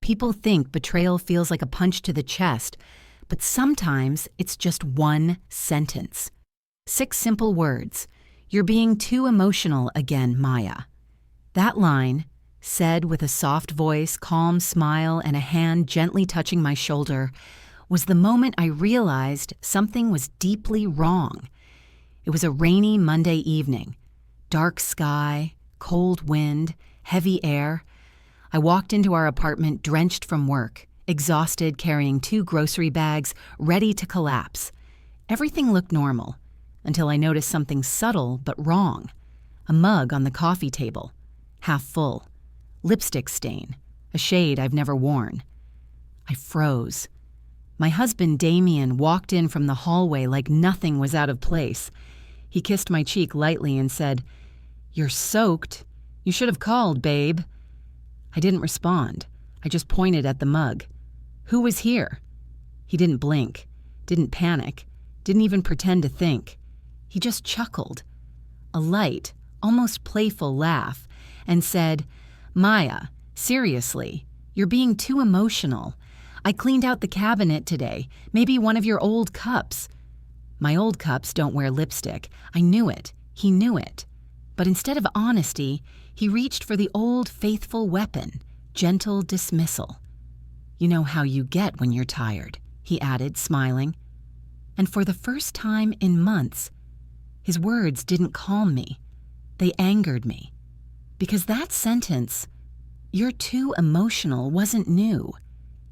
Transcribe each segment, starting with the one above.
People think betrayal feels like a punch to the chest, but sometimes it's just one sentence. 6 simple words. "You're being too emotional again, Maya." That line, said with a soft voice, calm smile, and a hand gently touching my shoulder, was the moment I realized something was deeply wrong. It was a rainy Monday evening. Dark sky, cold wind, heavy air. I walked into our apartment drenched from work, exhausted, carrying 2 grocery bags, ready to collapse. Everything looked normal, until I noticed something subtle but wrong. A mug on the coffee table, half full. Lipstick stain, a shade I've never worn. I froze. My husband, Damien, walked in from the hallway like nothing was out of place. He kissed my cheek lightly and said, "You're soaked. You should have called, babe." I didn't respond. I just pointed at the mug. "Who was here?" He didn't blink, didn't panic, didn't even pretend to think. He just chuckled, a light, almost playful laugh, and said, "Maya, seriously, you're being too emotional. I cleaned out the cabinet today, maybe one of your old cups." My old cups don't wear lipstick. I knew it. He knew it. But instead of honesty, he reached for the old faithful weapon, gentle dismissal. "You know how you get when you're tired," he added, smiling. And for the first time in months, his words didn't calm me. They angered me. Because that sentence, "You're too emotional," wasn't new.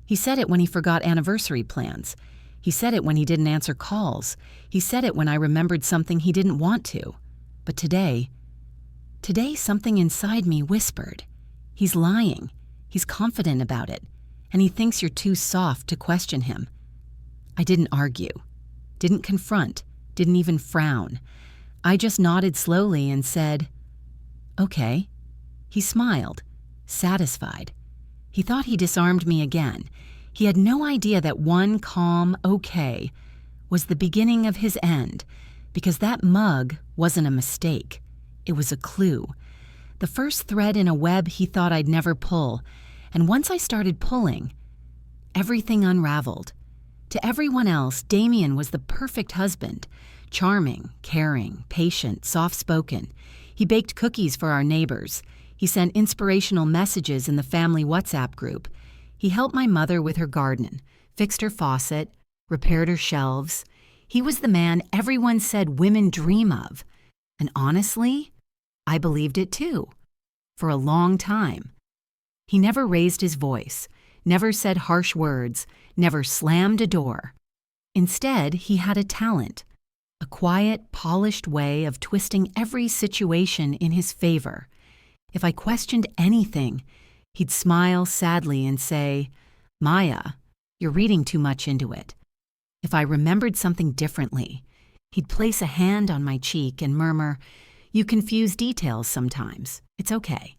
He said it when he forgot anniversary plans. He said it when he didn't answer calls. He said it when I remembered something he didn't want to. But today something inside me whispered, "He's lying. He's confident about it. And he thinks you're too soft to question him." I didn't argue, didn't confront, didn't even frown. I just nodded slowly and said, "Okay." He smiled, satisfied. He thought he disarmed me again. He had no idea that one calm "okay" was the beginning of his end, because that mug wasn't a mistake. It was a clue. The first thread in a web he thought I'd never pull. And once I started pulling, everything unraveled. To everyone else, Damien was the perfect husband. Charming, caring, patient, soft-spoken. He baked cookies for our neighbors. He sent inspirational messages in the family WhatsApp group. He helped my mother with her garden, fixed her faucet, repaired her shelves. He was the man everyone said women dream of. And honestly, I believed it too. For a long time. He never raised his voice, never said harsh words, never slammed a door. Instead, he had a talent, a quiet, polished way of twisting every situation in his favor. If I questioned anything, he'd smile sadly and say, "Maya, you're reading too much into it." If I remembered something differently, he'd place a hand on my cheek and murmur, "You confuse details sometimes. It's okay."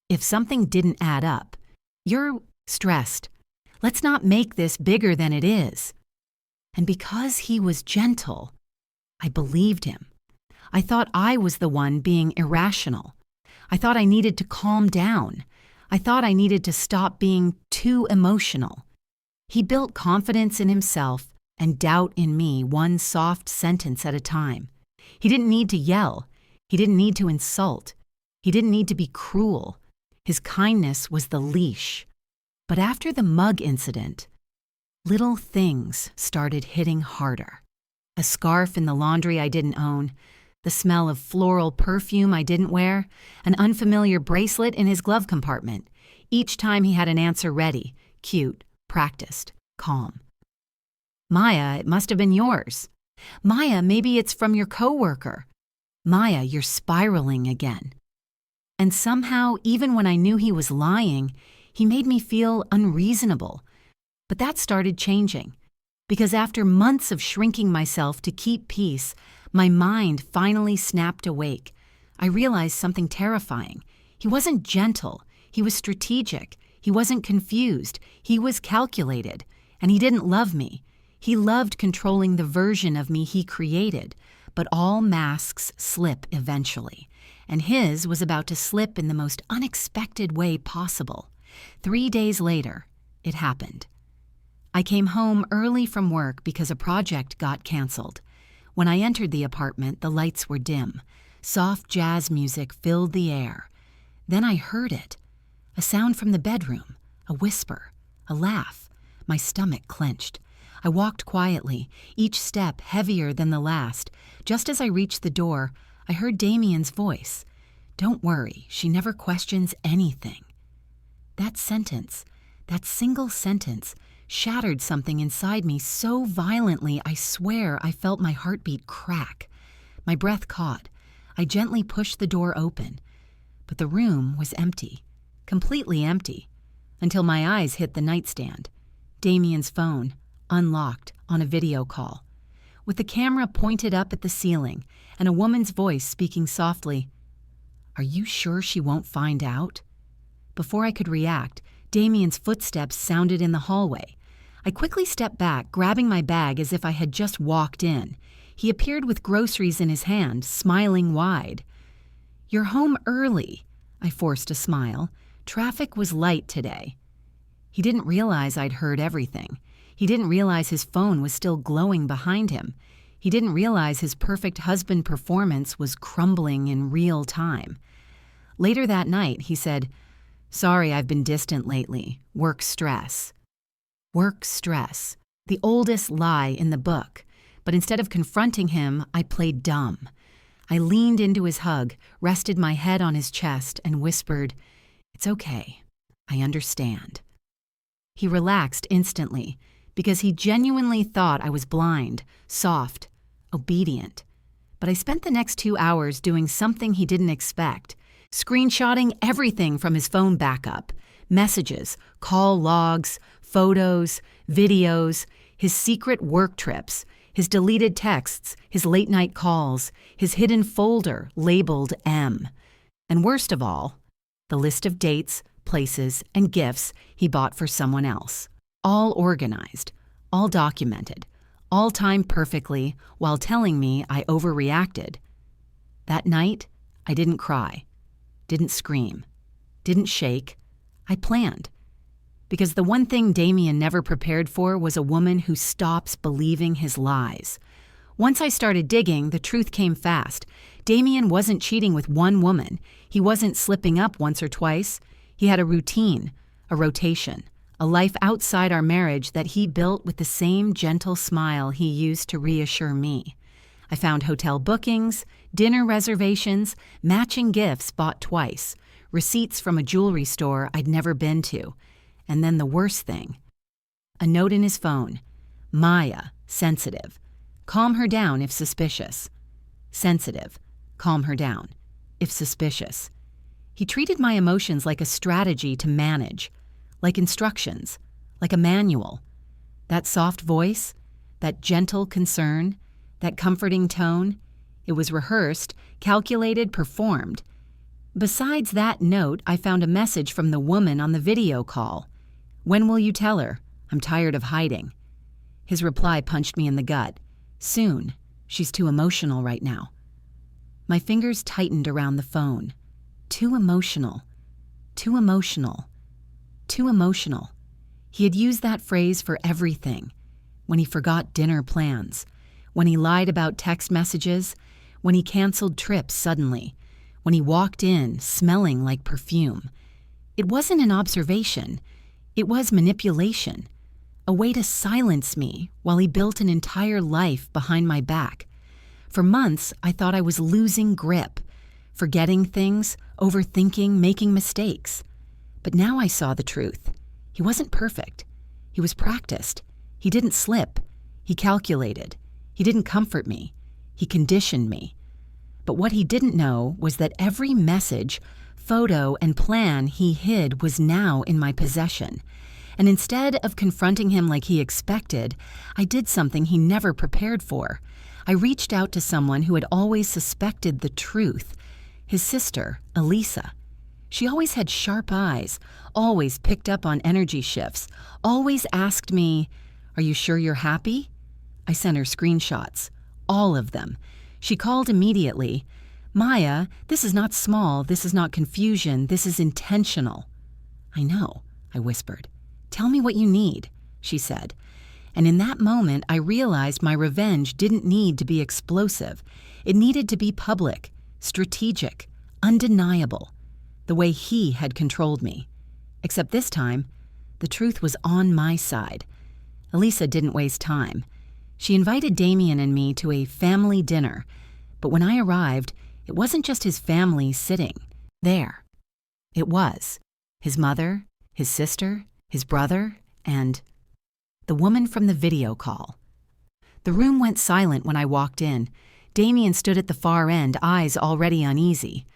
If something didn't add up, "You're stressed. Let's not make this bigger than it is." And because he was gentle, I believed him. I thought I was the one being irrational. I thought I needed to calm down. I thought I needed to stop being too emotional. He built confidence in himself and doubt in me, one soft sentence at a time. He didn't need to yell. He didn't need to insult. He didn't need to be cruel. His kindness was the leash. But after the mug incident, little things started hitting harder. A scarf in the laundry I didn't own, the smell of floral perfume I didn't wear, an unfamiliar bracelet in his glove compartment. Each time he had an answer ready, cute, practiced, calm. "Maya, it must have been yours." "Maya, maybe it's from your coworker." "Maya, you're spiraling again." And somehow, even when I knew he was lying, he made me feel unreasonable. But that started changing. Because after months of shrinking myself to keep peace, my mind finally snapped awake. I realized something terrifying. He wasn't gentle. He was strategic. He wasn't confused. He was calculated. And he didn't love me. He loved controlling the version of me he created. But all masks slip eventually. And his was about to slip in the most unexpected way possible. 3 days later, it happened. I came home early from work because a project got canceled. When I entered the apartment, the lights were dim. Soft jazz music filled the air. Then I heard it. A sound from the bedroom, a whisper, a laugh. My stomach clenched. I walked quietly, each step heavier than the last. Just as I reached the door, I heard Damien's voice. "Don't worry, she never questions anything." That sentence, that single sentence, shattered something inside me so violently I swear I felt my heartbeat crack. My breath caught. I gently pushed the door open. But the room was empty, completely empty, until my eyes hit the nightstand. Damien's phone, unlocked, on a video call, with the camera pointed up at the ceiling and a woman's voice speaking softly. "Are you sure she won't find out?" Before I could react, Damien's footsteps sounded in the hallway. I quickly stepped back, grabbing my bag as if I had just walked in. He appeared with groceries in his hand, smiling wide. "You're home early," I forced a smile. Traffic was light today. He didn't realize I'd heard everything. He didn't realize his phone was still glowing behind him. He didn't realize his perfect husband performance was crumbling in real time. Later that night, he said, "Sorry, I've been distant lately. Work stress." Work stress. The oldest lie in the book. But instead of confronting him, I played dumb. I leaned into his hug, rested my head on his chest, and whispered, "It's okay. I understand." He relaxed instantly, because he genuinely thought I was blind, soft, obedient. But I spent the next 2 hours doing something he didn't expect, screenshotting everything from his phone backup, messages, call logs, photos, videos, his secret work trips, his deleted texts, his late-night calls, his hidden folder labeled M. And worst of all, the list of dates, places, and gifts he bought for someone else. All organized, all documented, all timed perfectly while telling me I overreacted. That night, I didn't cry, didn't scream, didn't shake. I planned. Because the one thing Damien never prepared for was a woman who stops believing his lies. Once I started digging, the truth came fast. Damien wasn't cheating with one woman. He wasn't slipping up once or twice. He had a routine, a rotation, a life outside our marriage that he built with the same gentle smile he used to reassure me. I found hotel bookings, dinner reservations, matching gifts bought twice, receipts from a jewelry store I'd never been to. And then the worst thing, a note in his phone. Maya, sensitive. Calm her down if suspicious. Sensitive. Calm her down if suspicious. He treated my emotions like a strategy to manage, like instructions, like a manual. That soft voice, that gentle concern, that comforting tone, it was rehearsed, calculated, performed. Besides that note, I found a message from the woman on the video call. "When will you tell her? I'm tired of hiding." His reply punched me in the gut. "Soon. She's too emotional right now." My fingers tightened around the phone. Too emotional. Too emotional. Too emotional. He had used that phrase for everything. When he forgot dinner plans. When he lied about text messages. When he canceled trips suddenly. When he walked in smelling like perfume. It wasn't an observation. It was manipulation, a way to silence me while he built an entire life behind my back. For months, I thought I was losing grip, forgetting things, overthinking, making mistakes. But now I saw the truth. He wasn't perfect. He was practiced. He didn't slip. He calculated. He didn't comfort me. He conditioned me. But what he didn't know was that every message, photo, and plan he hid was now in my possession. And instead of confronting him like he expected, I did something he never prepared for. I reached out to someone who had always suspected the truth, his sister, Elisa. She always had sharp eyes, always picked up on energy shifts, always asked me, "Are you sure you're happy?" I sent her screenshots, all of them. She called immediately. "Maya, this is not small, this is not confusion, this is intentional." "I know," I whispered. "Tell me what you need," she said. And in that moment, I realized my revenge didn't need to be explosive. It needed to be public, strategic, undeniable, the way he had controlled me. Except this time, the truth was on my side. Elisa didn't waste time. She invited Damien and me to a family dinner, but when I arrived, it wasn't just his family sitting there. It was his mother, his sister, his brother, and the woman from the video call. The room went silent when I walked in. Damien stood at the far end, eyes already uneasy.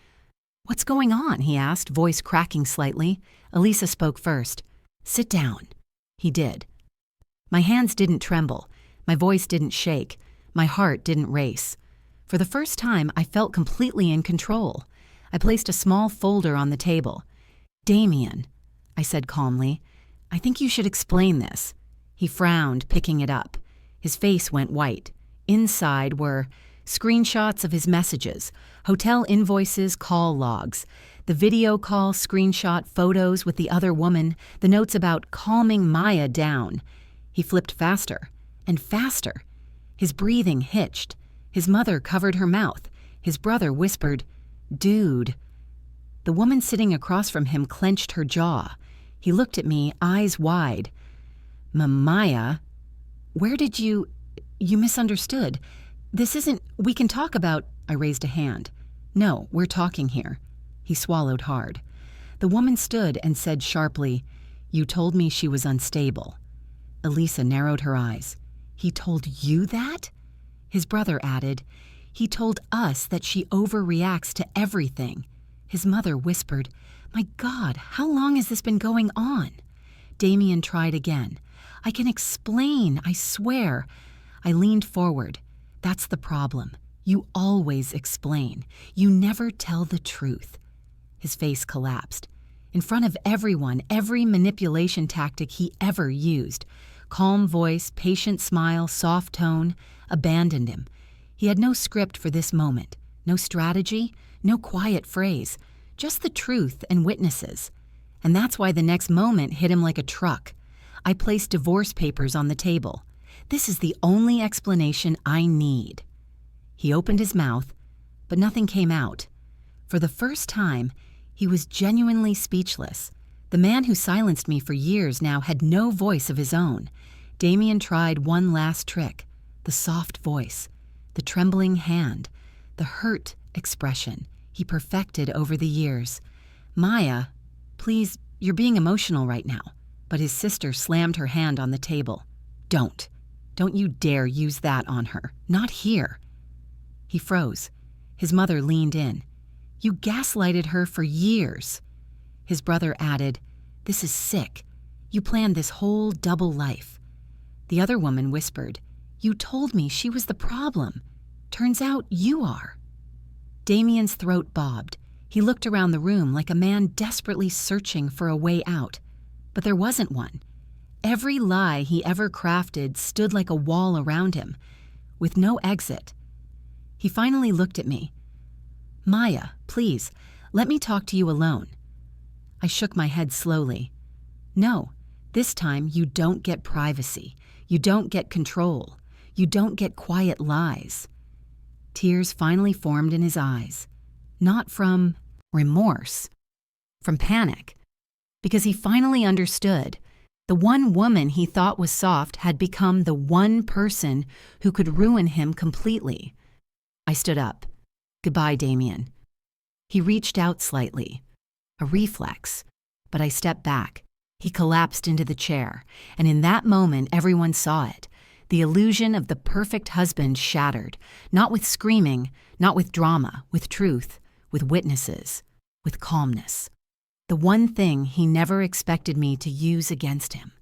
"What's going on?" he asked, voice cracking slightly. Elisa spoke first. "Sit down." He did. My hands didn't tremble. My voice didn't shake. My heart didn't race. For the first time, I felt completely in control. I placed a small folder on the table. "Damien," I said calmly, "I think you should explain this." He frowned, picking it up. His face went white. Inside were screenshots of his messages, hotel invoices, call logs, the video call screenshot photos with the other woman, the notes about calming Maya down. He flipped faster and faster. His breathing hitched. His mother covered her mouth. His brother whispered, "Dude." The woman sitting across from him clenched her jaw. He looked at me, eyes wide. "Maya, where did you misunderstood. This isn't, we can talk about," I raised a hand. "No, we're talking here." He swallowed hard. The woman stood and said sharply, "You told me she was unstable." Elisa narrowed her eyes. "He told you that?" His brother added, "He told us that she overreacts to everything." His mother whispered, "My God, how long has this been going on?" Damien tried again. "I can explain, I swear." I leaned forward. "That's the problem. You always explain. You never tell the truth." His face collapsed. In front of everyone, every manipulation tactic he ever used, calm voice, patient smile, soft tone, abandoned him. He had no script for this moment, no strategy, no quiet phrase, just the truth and witnesses. And that's why the next moment hit him like a truck. I placed divorce papers on the table. "This is the only explanation I need." He opened his mouth, but nothing came out. For the first time, he was genuinely speechless. The man who silenced me for years now had no voice of his own. Damien tried one last trick, the soft voice, the trembling hand, the hurt expression he perfected over the years. "Maya, please, you're being emotional right now." But his sister slammed her hand on the table. Don't you dare use that on her. Not here." He froze. His mother leaned in. "You gaslighted her for years." His brother added, "This is sick. You planned this whole double life." The other woman whispered, "You told me she was the problem. Turns out you are." Damien's throat bobbed. He looked around the room like a man desperately searching for a way out. But there wasn't one. Every lie he ever crafted stood like a wall around him, with no exit. He finally looked at me. "Maya, please, let me talk to you alone." I shook my head slowly. "No, this time you don't get privacy. You don't get control. You don't get quiet lies." Tears finally formed in his eyes. Not from remorse, from panic. Because he finally understood. The one woman he thought was soft had become the one person who could ruin him completely. I stood up. "Goodbye, Damien." He reached out slightly. A reflex. But I stepped back. He collapsed into the chair, and in that moment everyone saw it. The illusion of the perfect husband shattered, not with screaming, not with drama, with truth, with witnesses, with calmness. The one thing he never expected me to use against him.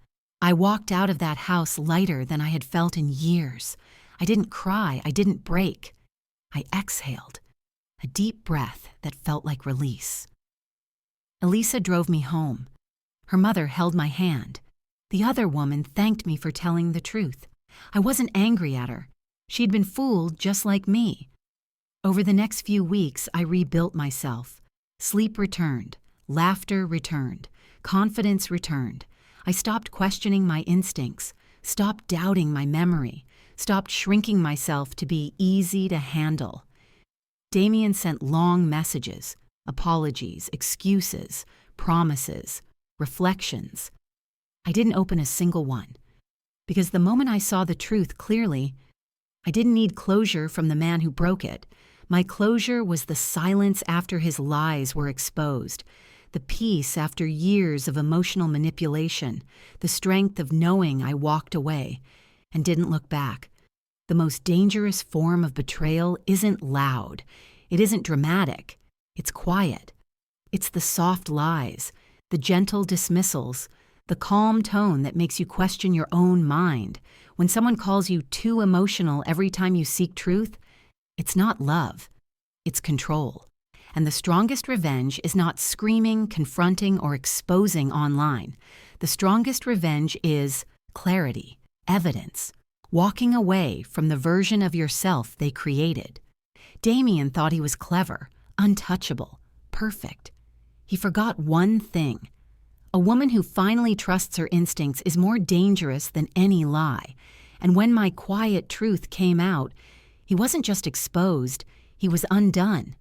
I walked out of that house lighter than I had felt in years. I didn't cry, I didn't break. I exhaled, a deep breath that felt like release. Elisa drove me home. Her mother held my hand. The other woman thanked me for telling the truth. I wasn't angry at her. She'd been fooled just like me. Over the next few weeks, I rebuilt myself. Sleep returned. Laughter returned. Confidence returned. I stopped questioning my instincts, stopped doubting my memory, stopped shrinking myself to be easy to handle. Damien sent long messages, apologies, excuses, promises, reflections. I didn't open a single one, because the moment I saw the truth clearly, I didn't need closure from the man who broke it. My closure was the silence after his lies were exposed, the peace after years of emotional manipulation, the strength of knowing I walked away and didn't look back. The most dangerous form of betrayal isn't loud. It isn't dramatic. It's quiet. It's the soft lies, the gentle dismissals, the calm tone that makes you question your own mind. When someone calls you too emotional every time you seek truth, it's not love. It's control. And the strongest revenge is not screaming, confronting, or exposing online. The strongest revenge is clarity, evidence, walking away from the version of yourself they created. Damien thought he was clever, untouchable, perfect. He forgot one thing. A woman who finally trusts her instincts is more dangerous than any lie. And when my quiet truth came out, he wasn't just exposed, he was undone.